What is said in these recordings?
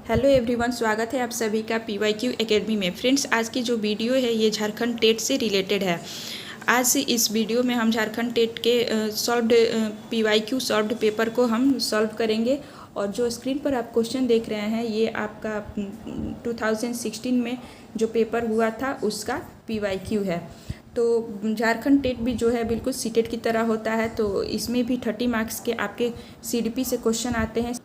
Hello everyone, स्वागत है आप सभी का PYQ एकेडमी में। फ्रेंड्स, आज की जो वीडियो है ये झारखंड टेट से रिलेटेड है। आज इस वीडियो में हम झारखंड टेट के सॉल्व्ड PYQ सॉल्व्ड पेपर को हम सॉल्व करेंगे। और जो स्क्रीन पर आप क्वेश्चन देख रहे हैं ये आपका 2016 में जो पेपर हुआ था उसका PYQ है। तो झारखंड टेट भी जो है बिल्कुल सीटेट की तरह होता है, तो इसमें भी 30 मार्क्स के आपके CDP से क्वेश्चन आते हैं।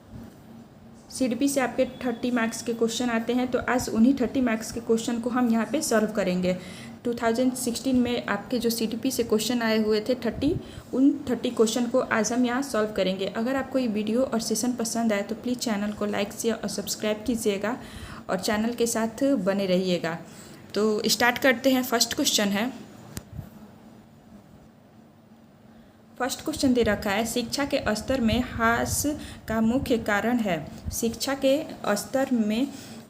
CDP से आपके 30 मार्क्स के क्वेश्चन आते हैं, तो आज उन्हीं 30 मार्क्स के क्वेश्चन को हम यहाँ पे सॉल्व करेंगे। 2016 में आपके जो CDP से क्वेश्चन आए हुए थे 30, उन 30 क्वेश्चन को आज हम यहाँ सॉल्व करेंगे। अगर आपको ये वीडियो और सेशन पसंद आए तो प्लीज़ चैनल को लाइक शेयर और सब्सक्राइब कीजिएगा और चैनल के साथ बने रहिएगा। तो स्टार्ट करते हैं। फर्स्ट क्वेश्चन दे रखा है, शिक्षा के स्तर में ह्रास का मुख्य कारण है। शिक्षा के स्तर में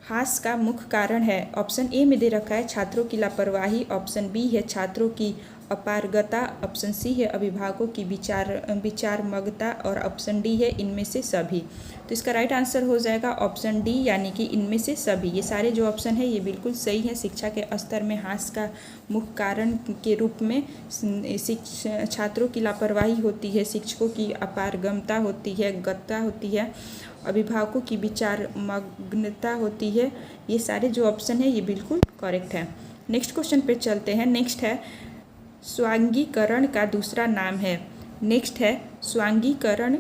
ह्रास का मुख्य कारण है। ऑप्शन ए में दे रखा है छात्रों की लापरवाही, ऑप्शन बी है छात्रों की अपारगता, ऑप्शन सी है अभिभावकों की विचारमग्नता और ऑप्शन डी है इनमें से सभी। तो इसका राइट आंसर हो जाएगा ऑप्शन डी, यानी कि इनमें से सभी। ये सारे जो ऑप्शन है ये बिल्कुल सही है। शिक्षा के स्तर में ह्रास का मुख्य कारण के रूप में छात्रों की लापरवाही होती है, शिक्षकों की अपारगता होती है, अभिभावकों की विचारमग्नता होती है। ये सारे जो ऑप्शन है ये बिल्कुल करेक्ट है। नेक्स्ट क्वेश्चन पे चलते हैं। नेक्स्ट है स्वांगीकरण का दूसरा नाम है। स्वांगीकरण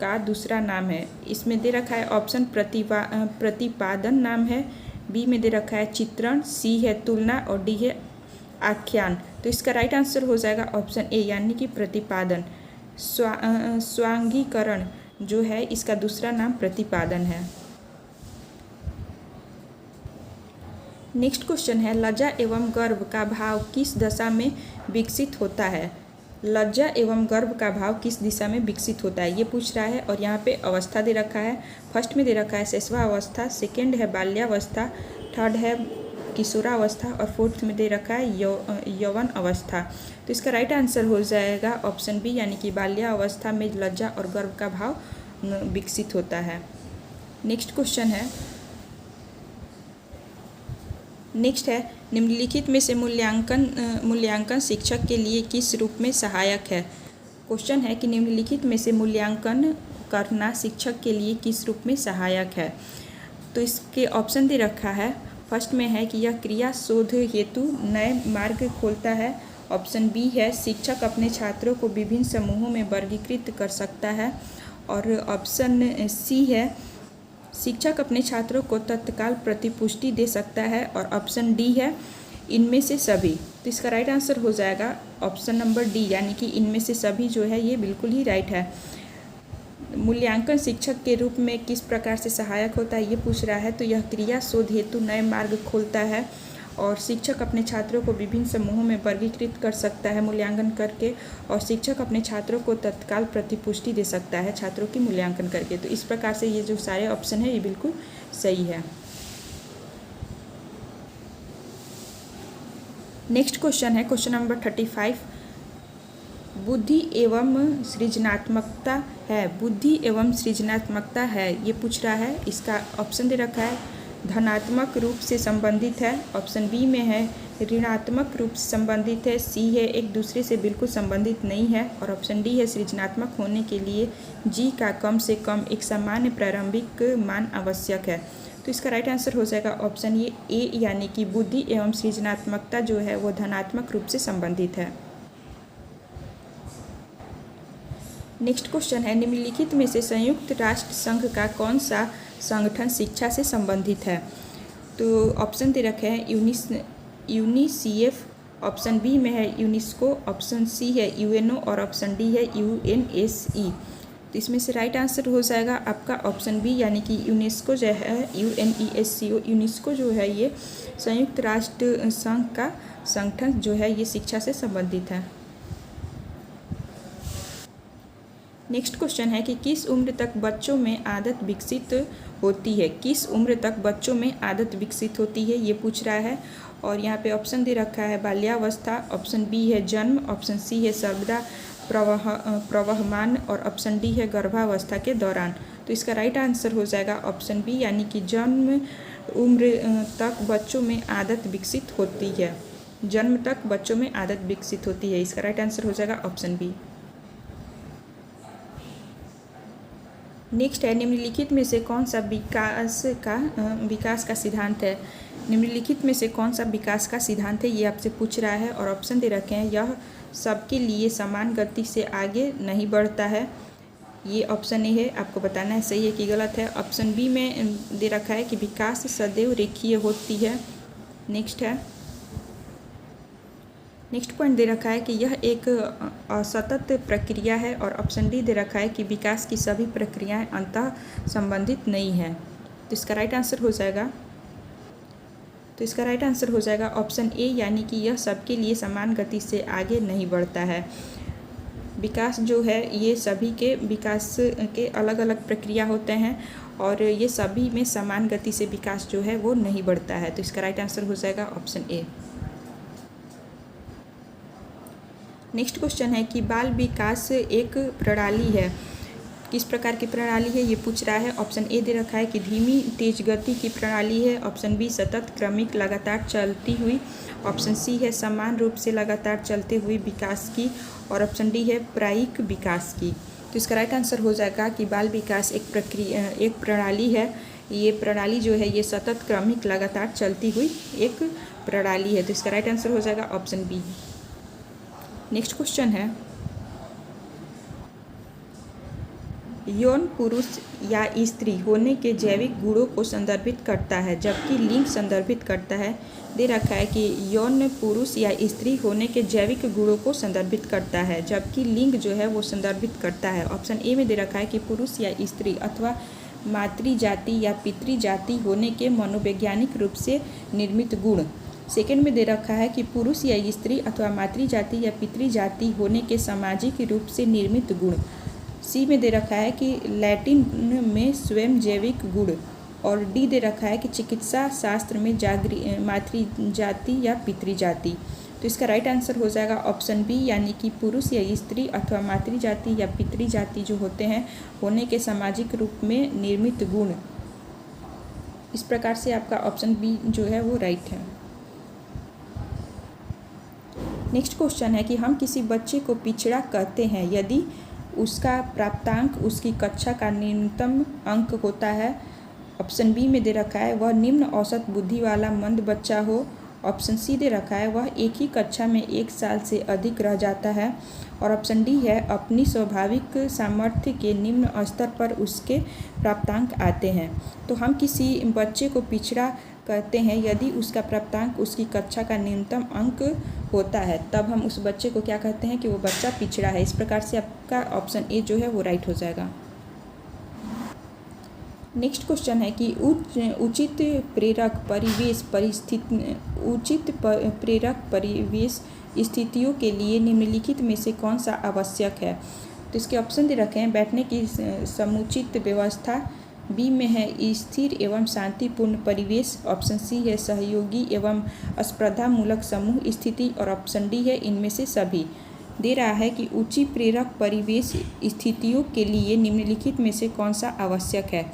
का दूसरा नाम है। इसमें दे रखा है ऑप्शन प्रतिपादन नाम है, बी में दे रखा है चित्रण, सी है तुलना और डी है आख्यान। तो इसका राइट आंसर हो जाएगा ऑप्शन ए, यानी कि प्रतिपादन। स्वांगीकरण जो है इसका दूसरा नाम प्रतिपादन है। नेक्स्ट क्वेश्चन है, लज्जा एवं गर्व का भाव किस दशा में विकसित होता है। लज्जा एवं गर्व का भाव किस दिशा में विकसित होता है ये पूछ रहा है। और यहाँ पे अवस्था दे रखा है। फर्स्ट में दे रखा है शैशवावस्था, सेकेंड है बाल्यावस्था, थर्ड है किशोरावस्था और फोर्थ में दे रखा है यौवन अवस्था। तो इसका राइट आंसर हो जाएगा ऑप्शन बी, यानी कि बाल्यावस्था में लज्जा और गर्व का भाव विकसित होता है। नेक्स्ट है निम्नलिखित में से मूल्यांकन शिक्षक के लिए किस रूप में सहायक है। क्वेश्चन है कि निम्नलिखित में से मूल्यांकन करना शिक्षक के लिए किस रूप में सहायक है। तो इसके ऑप्शन दे रखा है। फर्स्ट में है कि यह क्रिया शोध हेतु नए मार्ग खोलता है, ऑप्शन बी है शिक्षक अपने छात्रों को विभिन्न समूहों में वर्गीकृत कर सकता है, और ऑप्शन सी है शिक्षक अपने छात्रों को तत्काल प्रतिपुष्टि दे सकता है, और ऑप्शन डी है इनमें से सभी। तो इसका राइट आंसर हो जाएगा ऑप्शन नंबर डी, यानी कि इनमें से सभी जो है ये बिल्कुल ही राइट है। मूल्यांकन शिक्षक के रूप में किस प्रकार से सहायक होता है ये पूछ रहा है। तो यह क्रिया शोध हेतु नए मार्ग खोलता है और शिक्षक अपने छात्रों को विभिन्न समूहों में वर्गीकृत कर सकता है मूल्यांकन करके, और शिक्षक अपने छात्रों को तत्काल प्रतिपुष्टि दे सकता है छात्रों की मूल्यांकन करके। तो इस प्रकार से ये जो सारे ऑप्शन है ये बिल्कुल सही है। नेक्स्ट क्वेश्चन है क्वेश्चन नंबर 35, बुद्धि एवं सृजनात्मकता है ये पूछ रहा है। इसका ऑप्शन दे रखा है धनात्मक रूप से संबंधित है, ऑप्शन बी में है ऋणात्मक रूप से संबंधित है, सी है एक दूसरे से बिल्कुल संबंधित नहीं है, और ऑप्शन डी है सृजनात्मक होने के लिए जी का कम से कम एक सामान्य प्रारंभिक मान आवश्यक है। तो इसका राइट आंसर हो जाएगा ऑप्शन ये ए, यानी कि बुद्धि एवं सृजनात्मकता जो है वो धनात्मक रूप से संबंधित है। नेक्स्ट क्वेश्चन है, निम्नलिखित में से संयुक्त राष्ट्र संघ का कौन सा संगठन शिक्षा से संबंधित है। तो ऑप्शन दे रखे हैं यूनिसीएफ, ऑप्शन बी में है यूनेस्को, ऑप्शन सी है यूएनओ और ऑप्शन डी है यूएनएसई। तो इसमें से राइट आंसर हो जाएगा आपका ऑप्शन बी, यानी कि यूनेस्को जो है UNESCO। यूनेस्को जो है ये संयुक्त राष्ट्र संघ का संगठन जो है ये शिक्षा से संबंधित है। नेक्स्ट क्वेश्चन है कि किस उम्र तक बच्चों में आदत विकसित होती है। ये पूछ रहा है। और यहाँ पे ऑप्शन दे रखा है बाल्यावस्था, ऑप्शन बी है जन्म, ऑप्शन सी है सर्वदा प्रवहमान और ऑप्शन डी है गर्भावस्था के दौरान। तो तो इसका राइट आंसर हो जाएगा ऑप्शन बी, यानी कि जन्म उम्र तक बच्चों में आदत विकसित होती है। जन्म तक बच्चों में आदत विकसित होती है। इसका राइट आंसर हो जाएगा ऑप्शन बी। नेक्स्ट है, निम्नलिखित में से कौन सा विकास का सिद्धांत है। निम्नलिखित में से कौन सा विकास का सिद्धांत है, ये आपसे पूछ रहा है और ऑप्शन दे रखे हैं। यह सबके लिए समान गति से आगे नहीं बढ़ता है। ये ऑप्शन ए है, आपको बताना है सही है कि गलत है। ऑप्शन बी में दे रखा है कि विकास सदैव रेखीय होती है। नेक्स्ट पॉइंट दे रखा है कि यह एक असतत प्रक्रिया है और ऑप्शन डी दे रखा है कि विकास की सभी प्रक्रियाएं अंतः संबंधित नहीं हैं। तो इसका राइट आंसर हो जाएगा ऑप्शन ए, यानी कि यह सबके लिए समान गति से आगे नहीं बढ़ता है। विकास जो है ये सभी के विकास के अलग अलग प्रक्रिया होते हैं और ये सभी में समान गति से विकास जो है वो नहीं बढ़ता है। तो इसका राइट आंसर हो जाएगा ऑप्शन ए। नेक्स्ट क्वेश्चन है कि बाल विकास एक प्रणाली है। किस प्रकार की प्रणाली है ये पूछ रहा है। ऑप्शन ए दे रखा है कि धीमी तेज गति की प्रणाली है। ऑप्शन बी सतत क्रमिक लगातार चलती हुई। ऑप्शन सी है समान रूप से लगातार चलते हुए विकास की। और ऑप्शन डी है प्रायिक विकास की। तो इसका राइट आंसर हो जाएगा कि बाल विकास एक प्रणाली है। ये प्रणाली जो है ये सतत क्रमिक लगातार चलती हुई एक प्रणाली है। तो इसका राइट आंसर हो जाएगा ऑप्शन बी। नेक्स्ट क्वेश्चन है, यौन पुरुष या स्त्री होने के जैविक गुणों को संदर्भित करता है जबकि लिंग संदर्भित करता है। दे रखा है कि यौन पुरुष या स्त्री होने के जैविक गुणों को संदर्भित करता है जबकि लिंग जो है वो संदर्भित करता है। ऑप्शन ए में दे रखा है कि पुरुष या स्त्री अथवा मातृजाति या पितृजाति होने के मनोवैज्ञानिक रूप से निर्मित गुण। सेकेंड में दे रखा है कि पुरुष या स्त्री अथवा मातृजाति या पितृजाति होने के सामाजिक रूप से निर्मित गुण। सी में दे रखा है कि लैटिन में स्वयं जैविक गुण। और डी दे रखा है कि चिकित्सा शास्त्र में मातृजाति या पितृजाति। तो इसका राइट आंसर हो जाएगा ऑप्शन बी, यानी कि पुरुष या स्त्री अथवा मातृजाति या पितृजाति जो होते हैं होने के सामाजिक रूप में निर्मित गुण। इस प्रकार से आपका ऑप्शन बी जो है वो राइट है। नेक्स्ट क्वेश्चन है कि हम किसी बच्चे को पिछड़ा कहते हैं यदि उसका प्राप्तांक उसकी कक्षा का न्यूनतम अंक होता है। ऑप्शन बी में दे रखा है वह निम्न औसत बुद्धि वाला मंद बच्चा हो। ऑप्शन सी दे रखा है वह एक ही कक्षा में 1 साल से अधिक रह जाता है। और ऑप्शन डी है अपनी स्वाभाविक सामर्थ्य के निम्न स्तर पर उसके प्राप्तांक आते हैं। तो हम किसी बच्चे को पिछड़ा कहते हैं यदि उसका प्राप्तांक उसकी कक्षा का न्यूनतम अंक होता है, तब हम उस बच्चे को क्या कहते हैं कि वो बच्चा पिछड़ा है। इस प्रकार से आपका ऑप्शन ए जो है वो राइट हो जाएगा। नेक्स्ट क्वेश्चन है कि उचित प्रेरक परिवेश स्थितियों के लिए निम्नलिखित में से कौन सा आवश्यक है। तो इसके ऑप्शन दे रखे हैं, बैठने की समुचित व्यवस्था। बी में है स्थिर एवं शांतिपूर्ण परिवेश। ऑप्शन सी है सहयोगी एवं स्पर्धामूलक समूह स्थिति। और ऑप्शन डी है इनमें से सभी। दे रहा है कि उचित प्रेरक परिवेश स्थितियों के लिए निम्नलिखित में से कौन सा आवश्यक है।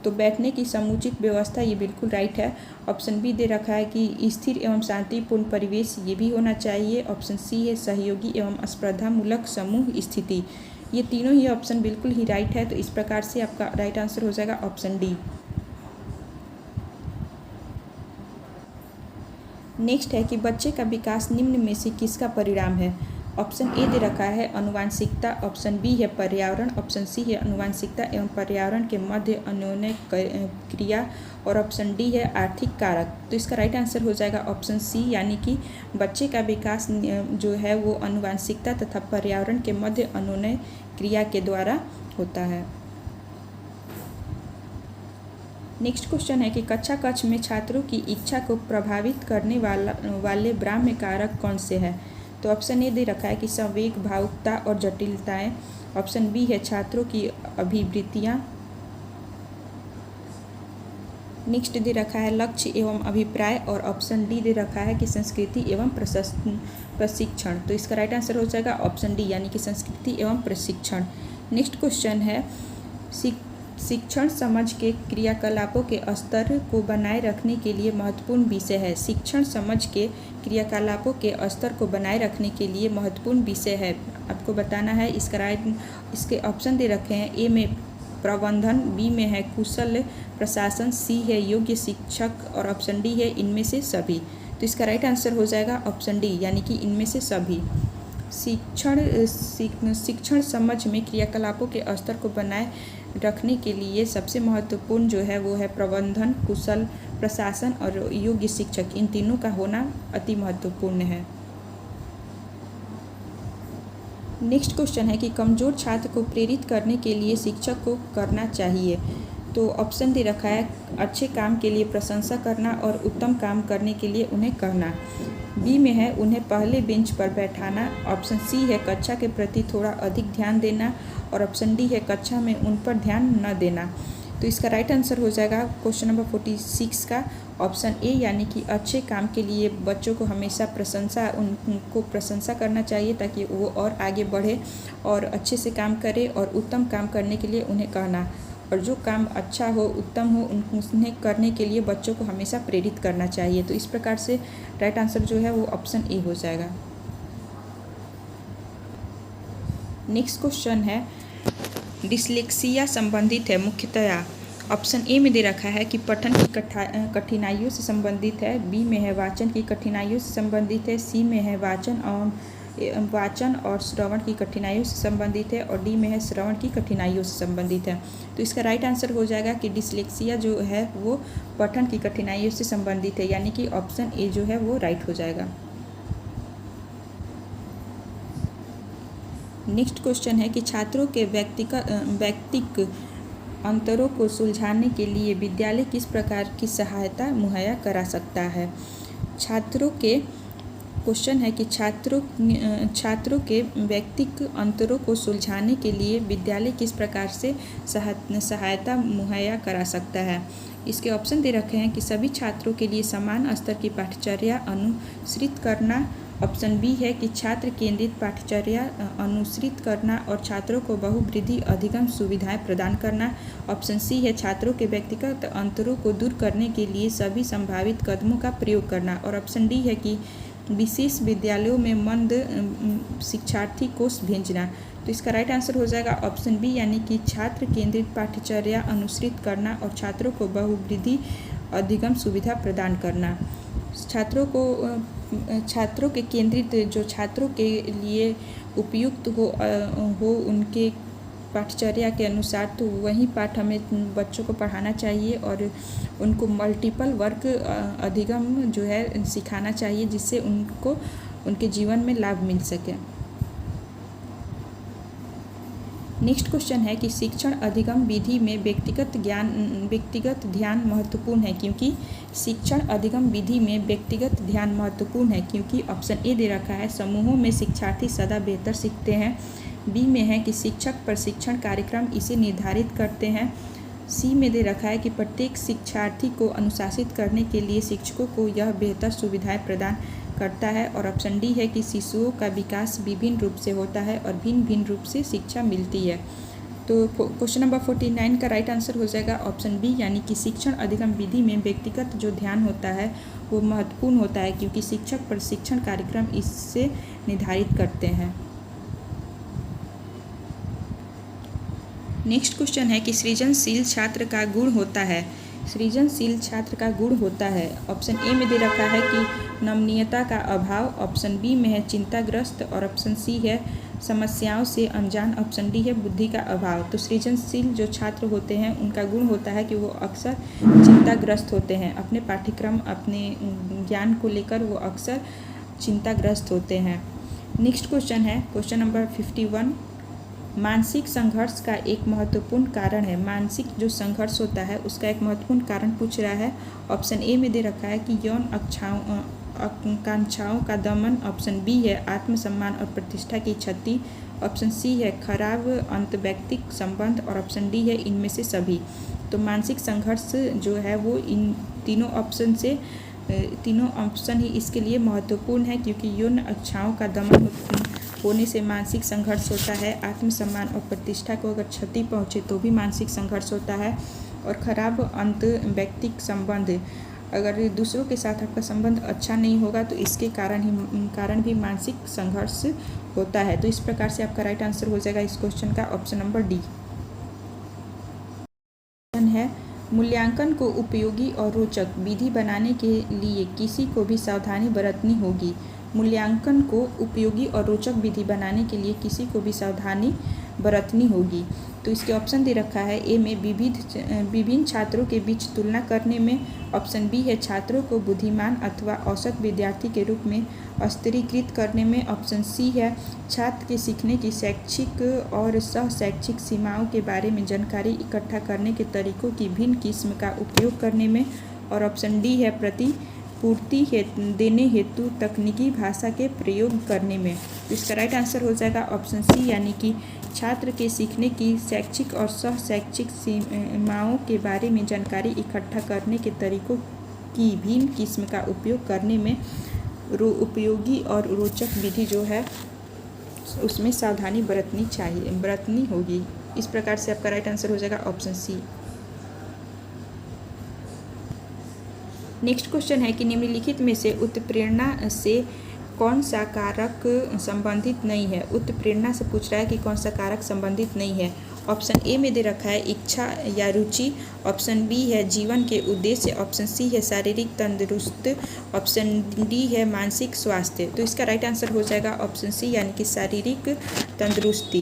तो बैठने की समुचित व्यवस्था ये बिल्कुल राइट है। ऑप्शन बी दे रखा है कि स्थिर एवं शांतिपूर्ण परिवेश, ये भी होना चाहिए। ऑप्शन सी है सहयोगी एवं स्पर्धामूलक समूह स्थिति। ये तीनों ही ऑप्शन बिल्कुल ही राइट है। तो इस प्रकार से आपका राइट आंसर हो जाएगा ऑप्शन डी। नेक्स्ट है कि बच्चे का विकास निम्न में से किसका परिणाम है। ऑप्शन ए दे रखा है अनुवांशिकता। ऑप्शन बी है पर्यावरण। ऑप्शन सी है अनुवांशिकता एवं पर्यावरण के मध्य अन्योन्य क्रिया। और ऑप्शन डी है आर्थिक कारक। तो इसका राइट आंसर हो जाएगा ऑप्शन सी, यानी कि बच्चे का विकास जो है वो अनुवांशिकता तथा पर्यावरण के मध्य अन्योन्य क्रिया के द्वारा होता है। नेक्स्ट क्वेश्चन है कि कक्षा कक्ष में छात्रों की इच्छा को प्रभावित करने वाले ब्राह्म्य कारक कौन से हैं। तो ऑप्शन ए दे रखा है कि संवेग, भावुकता और जटिलताएं। ऑप्शन बी है छात्रों की अभिवृत्तियां। नेक्स्ट दे रखा है लक्ष्य एवं अभिप्राय। और ऑप्शन डी दे रखा है कि संस्कृति एवं प्रशिक्षण। तो इसका राइट आंसर हो जाएगा ऑप्शन डी, यानी कि संस्कृति एवं प्रशिक्षण। नेक्स्ट क्वेश्चन है शिक्षण समझ के क्रियाकलापों के स्तर को बनाए रखने के लिए महत्वपूर्ण विषय है। शिक्षण समझ के क्रियाकलापों के स्तर को बनाए रखने के लिए महत्वपूर्ण विषय है। आपको बताना है। इसके ऑप्शन दे रखे हैं। ए में प्रबंधन, बी में है कुशल प्रशासन, सी है योग्य शिक्षक और ऑप्शन डी है इनमें से सभी। तो इसका राइट आंसर हो जाएगा ऑप्शन डी, यानी कि इनमें से सभी। शिक्षण समझ में क्रियाकलापों के स्तर को बनाए रखने के लिए सबसे महत्वपूर्ण जो है वो है प्रबंधन, कुशल प्रशासन और योग्य शिक्षक। इन तीनों का होना अति महत्वपूर्ण है। नेक्स्ट क्वेश्चन है कि कमज़ोर छात्र को प्रेरित करने के लिए शिक्षक को करना चाहिए। तो ऑप्शन दे रखा है अच्छे काम के लिए प्रशंसा करना और उत्तम काम करने के लिए उन्हें कहना। बी में है उन्हें पहले बेंच पर बैठाना। ऑप्शन सी है कक्षा के प्रति थोड़ा अधिक ध्यान देना और ऑप्शन डी है कक्षा में उन पर ध्यान न देना। तो इसका राइट आंसर हो जाएगा क्वेश्चन नंबर 46 का ऑप्शन ए, यानी कि अच्छे काम के लिए बच्चों को हमेशा उनको प्रशंसा करना चाहिए ताकि वो और आगे बढ़े और अच्छे से काम करे, और उत्तम काम करने के लिए उन्हें कहना, और जो काम अच्छा हो उत्तम हो उन्हें करने के लिए बच्चों को हमेशा प्रेरित करना चाहिए। तो इस प्रकार से राइट आंसर जो है वो ऑप्शन ए हो जाएगा। नेक्स्ट क्वेश्चन है डिसलेक्सिया संबंधित है मुख्यतया। ऑप्शन ए में दे रखा है कि पठन की कठिनाइयों से संबंधित है, बी में है वाचन की कठिनाइयों से संबंधित है, सी में है वाचन और श्रवण की कठिनाइयों से संबंधित है, और डी में है श्रवण की कठिनाइयों से संबंधित है। तो इसका राइट आंसर हो जाएगा कि डिसलेक्सिया जो है वो पठन की कठिनाइयों से संबंधित है, यानी कि ऑप्शन ए जो है वो राइट हो जाएगा। नेक्स्ट क्वेश्चन है कि छात्रों के व्यक्तिक अंतरों को सुलझाने के लिए विद्यालय किस प्रकार की सहायता मुहैया करा सकता है। क्वेश्चन है कि छात्रों के व्यक्तिक अंतरों को सुलझाने के लिए विद्यालय किस प्रकार से सहायता मुहैया करा सकता है। इसके ऑप्शन दे रखे हैं कि सभी छात्रों के लिए समान स्तर की पाठ्यचर्या अनुसृत करना। ऑप्शन बी है कि छात्र केंद्रित पाठ्यचर्या अनुसृत करना और छात्रों को बहुवृद्धि अधिगम सुविधाएं प्रदान करना। ऑप्शन सी है छात्रों के व्यक्तिगत अंतरों को दूर करने के लिए सभी संभावित कदमों का प्रयोग करना, और ऑप्शन डी है कि विशेष विद्यालयों में मंद शिक्षार्थी को भेजना। तो इसका राइट आंसर हो जाएगा ऑप्शन बी, यानी कि छात्र केंद्रित पाठ्यचर्या अनुसृत करना और छात्रों को बहुवृद्धि अधिगम सुविधा प्रदान करना। छात्रों के केंद्रित जो छात्रों के लिए उपयुक्त हो उनके पाठ्यचर्या के अनुसार, तो वही पाठ हमें बच्चों को पढ़ाना चाहिए और उनको मल्टीपल वर्क अधिगम जो है सिखाना चाहिए, जिससे उनको उनके जीवन में लाभ मिल सके। नेक्स्ट क्वेश्चन है कि शिक्षण अधिगम विधि में व्यक्तिगत ध्यान महत्वपूर्ण है क्योंकि शिक्षण अधिगम विधि में व्यक्तिगत ध्यान महत्वपूर्ण है क्योंकि ऑप्शन ए दे रखा है समूहों में शिक्षार्थी सदा बेहतर सीखते हैं, बी में है कि शिक्षक प्रशिक्षण कार्यक्रम इसे निर्धारित करते हैं, सी में दे रखा है कि प्रत्येक शिक्षार्थी को अनुशासित करने के लिए शिक्षकों को यह बेहतर सुविधाएं प्रदान करता है, और ऑप्शन डी है कि शिशुओं का विकास विभिन्न रूप से होता है और भिन्न भिन्न रूप से शिक्षा मिलती है। तो क्वेश्चन नंबर 49 का राइट आंसर हो जाएगा ऑप्शन बी, यानी कि शिक्षण अधिगम विधि में व्यक्तिगत जो ध्यान होता है वो महत्वपूर्ण होता है क्योंकि शिक्षक प्रशिक्षण कार्यक्रम इससे निर्धारित करते हैं। नेक्स्ट क्वेश्चन है कि सृजनशील छात्र का गुण होता है। सृजनशील छात्र का गुण होता है, ऑप्शन ए में दे रखा है कि नमनीयता का अभाव, ऑप्शन बी में है चिंताग्रस्त, और ऑप्शन सी है समस्याओं से अनजान, ऑप्शन डी है बुद्धि का अभाव। तो सृजनशील जो छात्र होते हैं उनका गुण होता है कि वो अक्सर चिंताग्रस्त होते हैं, अपने पाठ्यक्रम अपने ज्ञान को लेकर वो अक्सर चिंताग्रस्त होते हैं। नेक्स्ट क्वेश्चन है क्वेश्चन नंबर 51, मानसिक संघर्ष का एक महत्वपूर्ण कारण है। मानसिक जो संघर्ष होता है उसका एक महत्वपूर्ण कारण पूछ रहा है। ऑप्शन ए में दे रखा है कि यौन आकांक्षाओं का दमन, ऑप्शन बी है आत्मसम्मान और प्रतिष्ठा की क्षति, ऑप्शन सी है खराब अंतर्वैयक्तिक संबंध, और ऑप्शन डी है इनमें से सभी। तो मानसिक संघर्ष जो है वो इन तीनों ऑप्शन ही इसके लिए महत्वपूर्ण है क्योंकि यौन इच्छाओं का दमन होने से मानसिक संघर्ष होता है। आत्मसम्मान और प्रतिष्ठा को अगर क्षति पहुँचे तो भी मानसिक संघर्ष होता है। और खराब अंत व्यक्तिक संबंध, अगर दूसरों के साथ आपका संबंध अच्छा नहीं होगा तो इसके कारण भी मानसिक संघर्ष होता है। तो इस प्रकार से आपका राइट आंसर हो जाएगा इस क्वेश्चन का ऑप्शन नंबर डी है। मूल्यांकन को उपयोगी और रोचक विधि बनाने के लिए किसी को भी सावधानी बरतनी होगी। मूल्यांकन को उपयोगी और रोचक विधि बनाने के लिए किसी को भी सावधानी बरतनी होगी। तो इसके ऑप्शन दे रखा है ए में विभिन्न छात्रों के बीच तुलना करने में, ऑप्शन बी है छात्रों को बुद्धिमान अथवा औसत विद्यार्थी के रूप में स्तरीकृत करने में, ऑप्शन सी है छात्र के सीखने की शैक्षिक और सह शैक्षिक सीमाओं के बारे में जानकारी इकट्ठा करने के तरीकों की भिन्न किस्म का उपयोग करने में, और ऑप्शन डी है प्रतिपूर्ति देने हेतु तकनीकी भाषा के प्रयोग करने में। तो इसका राइट आंसर हो जाएगा ऑप्शन सी, यानी कि छात्र के सीखने की शैक्षिक और सह शैक्षिक सीमाओं के बारे में जानकारी इकट्ठा करने के तरीकों की भिन्न किस्म का उपयोग करने में उपयोगी और रोचक विधि जो है उसमें सावधानी बरतनी होगी। इस प्रकार से आपका राइट आंसर हो जाएगा ऑप्शन सी। नेक्स्ट क्वेश्चन है कि निम्नलिखित में से उत्प्रेरणा से कौन सा कारक संबंधित नहीं है। उत्प्रेरणा से पूछ रहा है कि कौन सा कारक संबंधित नहीं है। ऑप्शन ए में दे रखा है इच्छा या रुचि, ऑप्शन बी है जीवन के उद्देश्य, ऑप्शन सी है शारीरिक तंदुरुस्त, ऑप्शन डी है मानसिक स्वास्थ्य। तो इसका राइट आंसर हो जाएगा ऑप्शन सी, यानी कि शारीरिक तंदुरुस्ती।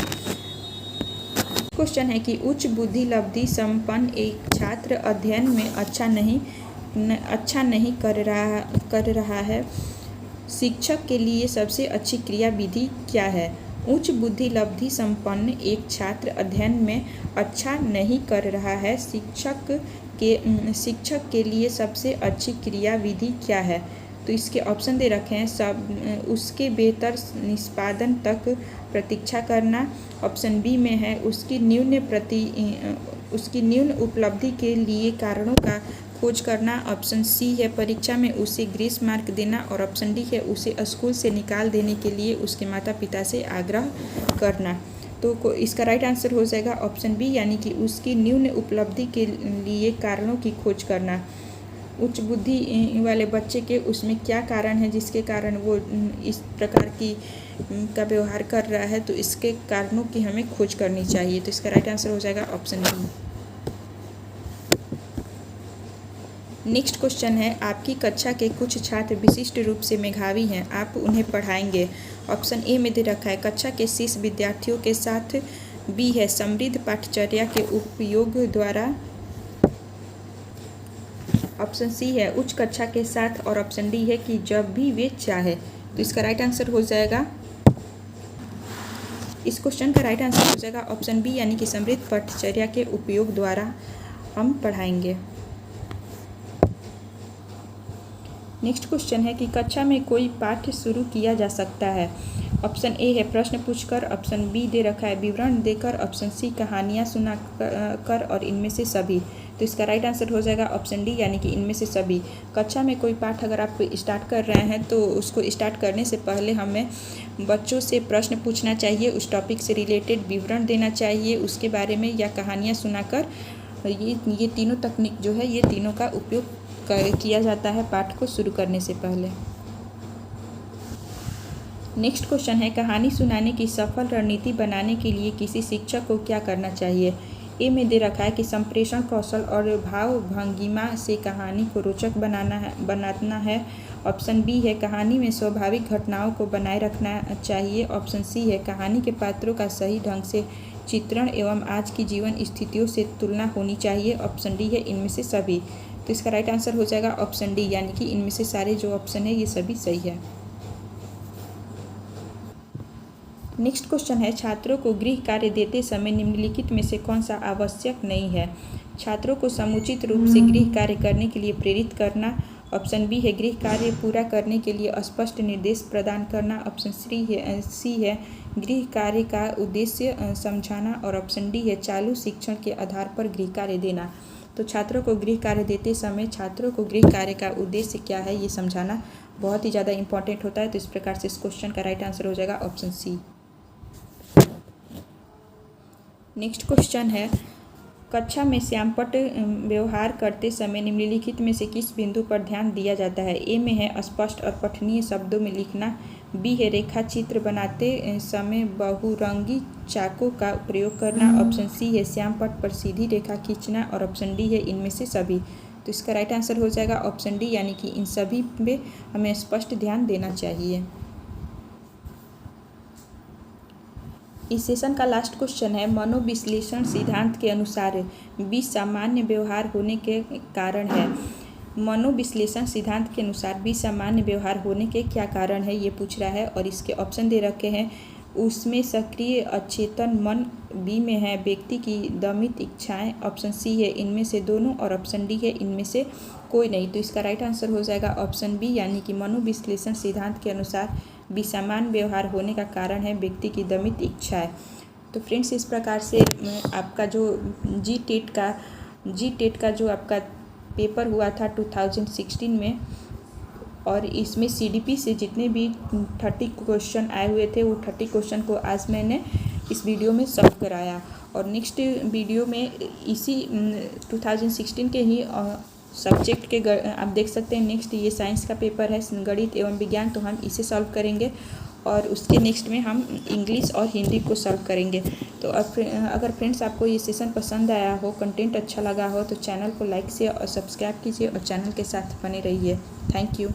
क्वेश्चन है कि उच्च बुद्धि लब्धि संपन्न एक छात्र अध्ययन में अच्छा नहीं कर रहा है, शिक्षक के लिए सबसे अच्छी क्रिया विधि क्या है। उच्च बुद्धि लब्धि संपन्न एक छात्र अध्ययन में अच्छा नहीं कर रहा है, शिक्षक के लिए सबसे अच्छी क्रिया विधि क्या है। तो इसके ऑप्शन दे रखे हैं उसके बेहतर निष्पादन तक प्रतीक्षा करना, ऑप्शन बी में है उसकी न्यून उपलब्धि के लिए कारणों का खोज करना, ऑप्शन सी है परीक्षा में उसे ग्रेस मार्क देना, और ऑप्शन डी है उसे स्कूल से निकाल देने के लिए उसके माता पिता से आग्रह करना। तो इसका राइट आंसर हो जाएगा ऑप्शन बी, यानी कि उसकी न्यून उपलब्धि के लिए कारणों की खोज करना। उच्च बुद्धि वाले बच्चे के उसमें क्या कारण है जिसके कारण वो इस प्रकार का व्यवहार कर रहा है, तो इसके कारणों की हमें खोज करनी चाहिए। तो इसका राइट आंसर हो जाएगा ऑप्शन बी। नेक्स्ट क्वेश्चन है आपकी कक्षा के कुछ छात्र विशिष्ट रूप से मेधावी हैं, आप उन्हें पढ़ाएंगे। ऑप्शन ए में दे रखा है कक्षा के शीर्ष विद्यार्थियों के साथ, बी है समृद्ध पाठचर्या के उपयोग द्वारा, ऑप्शन सी है उच्च कक्षा के साथ, और ऑप्शन डी है कि जब भी वे चाहे। तो इसका राइट आंसर हो जाएगा, इस क्वेश्चन का राइट आंसर हो जाएगा ऑप्शन बी, यानी कि समृद्ध पाठचर्या के उपयोग द्वारा हम पढ़ाएंगे। नेक्स्ट क्वेश्चन है कि कक्षा में कोई पाठ्य शुरू किया जा सकता है। ऑप्शन ए है प्रश्न पूछकर, ऑप्शन बी दे रखा है विवरण देकर, ऑप्शन सी कहानियाँ सुना कर, और इनमें से सभी। तो इसका राइट आंसर हो जाएगा ऑप्शन डी, यानी कि इनमें से सभी। कक्षा में कोई पाठ अगर आप स्टार्ट कर रहे हैं तो उसको स्टार्ट करने से पहले हमें बच्चों से प्रश्न पूछना चाहिए, उस टॉपिक से रिलेटेड विवरण देना चाहिए उसके बारे में, या कहानियाँ सुनाकर। ये तीनों तकनीक जो है ये तीनों का उपयोग किया जाता है पाठ को शुरू करने से पहले। नेक्स्ट क्वेश्चन है कहानी सुनाने की सफल रणनीति बनाने के लिए किसी शिक्षक को क्या करना चाहिए। ए में दे रखा है कि संप्रेषण कौशल और भाव भंगिमा से कहानी को रोचक बनाना है। ऑप्शन बी है कहानी में स्वाभाविक घटनाओं को बनाए रखना चाहिए। ऑप्शन सी है कहानी के पात्रों का सही ढंग से चित्रण एवं आज की जीवन स्थितियों से तुलना होनी चाहिए। ऑप्शन डी है इनमें से सभी। तो इसका राइट आंसर हो जाएगा ऑप्शन डी, यानी कि इनमें से सारे जो ऑप्शन है ये सभी सही है। नेक्स्ट क्वेश्चन है छात्रों को गृह कार्य देते समय निम्नलिखित में से कौन सा आवश्यक नहीं है। छात्रों को समुचित रूप से गृह कार्य करने के लिए प्रेरित करना। ऑप्शन बी है गृह कार्य पूरा करने के लिए स्पष्ट निर्देश प्रदान करना। ऑप्शन सी है गृह कार्य का उद्देश्य समझाना, और ऑप्शन डी है चालू शिक्षण के आधार पर गृह कार्य देना। तो छात्रों को गृह कार्य देते समय छात्रों को गृह कार्य का उद्देश्य क्या है ये समझाना बहुत ही ज़्यादा इंपॉर्टेंट होता है। तो इस प्रकार से इस क्वेश्चन का राइट आंसर हो जाएगा ऑप्शन सी। नेक्स्ट क्वेश्चन है, कक्षा में श्यामपट्ट व्यवहार करते समय निम्नलिखित में से किस बिंदु पर ध्यान दिया जाता है। ए में है स्पष्ट और पठनीय शब्दों में लिखना, बी है रेखा चित्र बनाते समय बहुरंगी चाकों का प्रयोग करना, ऑप्शन सी है श्यामपट्ट पर सीधी रेखा खींचना और ऑप्शन डी है इनमें से सभी। तो इसका राइट आंसर हो जाएगा ऑप्शन डी, यानी कि इन सभी पे हमें स्पष्ट ध्यान देना चाहिए। इस सेशन का लास्ट क्वेश्चन है, मनोविश्लेषण सिद्धांत के अनुसार बी सामान्य व्यवहार होने के कारण है। मनोविश्लेषण सिद्धांत के अनुसार बी सामान्य व्यवहार होने के क्या कारण है, ये पूछ रहा है और इसके ऑप्शन दे रखे हैं। उसमें सक्रिय अचेतन मन, बी में है व्यक्ति की दमित इच्छाएं, ऑप्शन सी है इनमें से दोनों और ऑप्शन डी है इनमें से कोई नहीं। तो इसका राइट आंसर हो जाएगा ऑप्शन बी, यानी कि मनोविश्लेषण सिद्धांत के अनुसार भी समान व्यवहार होने का कारण है व्यक्ति की दमित इच्छाएं। तो फ्रेंड्स, इस प्रकार से आपका जो जी टेट का जो आपका पेपर हुआ था 2016 में, और इसमें सीडीपी से जितने भी 30 क्वेश्चन आए हुए थे वो 30 क्वेश्चन को आज मैंने इस वीडियो में सॉल्व कराया। और नेक्स्ट वीडियो में इसी 2016 के ही सब्जेक्ट के आप देख सकते हैं, नेक्स्ट ये साइंस का पेपर है गणित एवं विज्ञान, तो हम इसे सॉल्व करेंगे और उसके नेक्स्ट में हम इंग्लिश और हिंदी को सॉल्व करेंगे। तो अगर फ्रेंड्स आपको ये सेशन पसंद आया हो, कंटेंट अच्छा लगा हो, तो चैनल को लाइक से और सब्सक्राइब कीजिए और चैनल के साथ बने रहिए। Thank you.